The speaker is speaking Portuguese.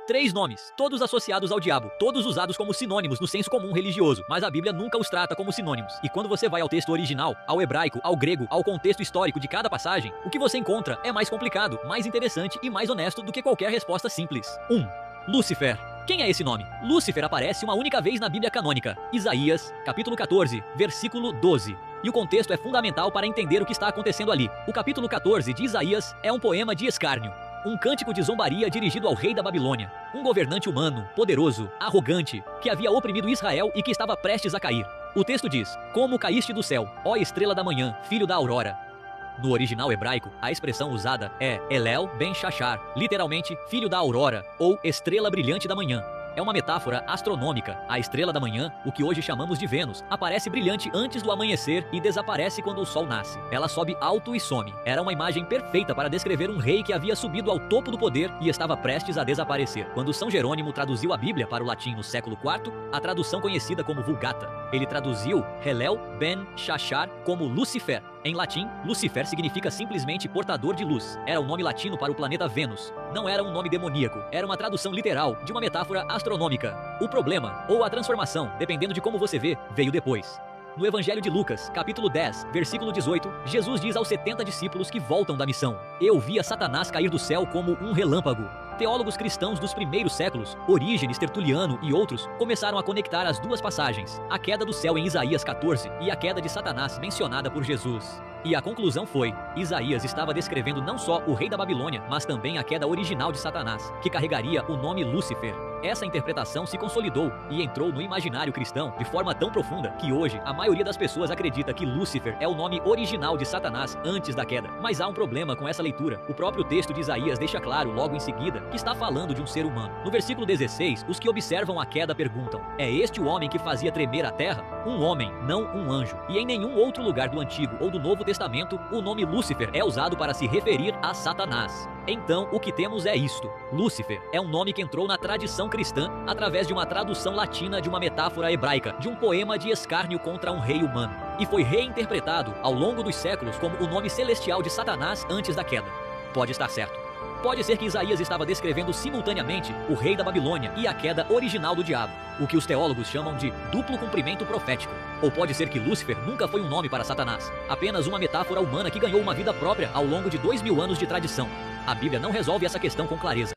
3 nomes, todos associados ao diabo, todos usados como sinônimos no senso comum religioso, mas a Bíblia nunca os trata como sinônimos. E quando você vai ao texto original, ao hebraico, ao grego, ao contexto histórico de cada passagem, o que você encontra é mais complicado, mais interessante e mais honesto do que qualquer resposta simples. 1. Lúcifer. Quem é esse nome? Lúcifer aparece uma única vez na Bíblia canônica, Isaías, capítulo 14, versículo 12. E o contexto é fundamental para entender o que está acontecendo ali. O capítulo 14 de Isaías é um poema de escárnio, um cântico de zombaria dirigido ao rei da Babilônia, um governante humano, poderoso, arrogante, que havia oprimido Israel e que estava prestes a cair. O texto diz: "Como caíste do céu, ó estrela da manhã, filho da aurora." No original hebraico, a expressão usada é Elel ben Shashar, literalmente filho da aurora ou estrela brilhante da manhã. É uma metáfora astronômica. A estrela da manhã, o que hoje chamamos de Vênus, aparece brilhante antes do amanhecer e desaparece quando o sol nasce. Ela sobe alto e some. Era uma imagem perfeita para descrever um rei que havia subido ao topo do poder e estava prestes a desaparecer. Quando São Jerônimo traduziu a Bíblia para o latim no século IV, a tradução conhecida como Vulgata, ele traduziu Helel ben Shashar como Lucifer. Em latim, Lucifer significa simplesmente portador de luz. Era o nome latino para o planeta Vênus. Não era um nome demoníaco, era uma tradução literal de uma metáfora astronômica. O problema, ou a transformação, dependendo de como você vê, veio depois. No Evangelho de Lucas, capítulo 10, versículo 18, Jesus diz aos 70 discípulos que voltam da missão: "Eu via Satanás cair do céu como um relâmpago." Teólogos cristãos dos primeiros séculos, Orígenes, Tertuliano e outros, começaram a conectar as duas passagens, a queda do céu em Isaías 14 e a queda de Satanás mencionada por Jesus. E a conclusão foi: Isaías estava descrevendo não só o rei da Babilônia, mas também a queda original de Satanás, que carregaria o nome Lúcifer. Essa interpretação se consolidou e entrou no imaginário cristão de forma tão profunda que hoje a maioria das pessoas acredita que Lúcifer é o nome original de Satanás antes da queda. Mas há um problema com essa leitura. O próprio texto de Isaías deixa claro logo em seguida que está falando de um ser humano. No versículo 16, os que observam a queda perguntam: "É este o homem que fazia tremer a terra?" Um homem, não um anjo. E em nenhum outro lugar do Antigo ou do Novo Testamento o nome Lúcifer é usado para se referir a Satanás. Então, o que temos é isto: Lúcifer é um nome que entrou na tradição cristã através de uma tradução latina de uma metáfora hebraica, de um poema de escárnio contra um rei humano, e foi reinterpretado ao longo dos séculos como o nome celestial de Satanás antes da queda. Pode estar certo. Pode ser que Isaías estava descrevendo simultaneamente o rei da Babilônia e a queda original do diabo, o que os teólogos chamam de duplo cumprimento profético. Ou pode ser que Lúcifer nunca foi um nome para Satanás, apenas uma metáfora humana que ganhou uma vida própria ao longo de 2000 anos de tradição. A Bíblia não resolve essa questão com clareza.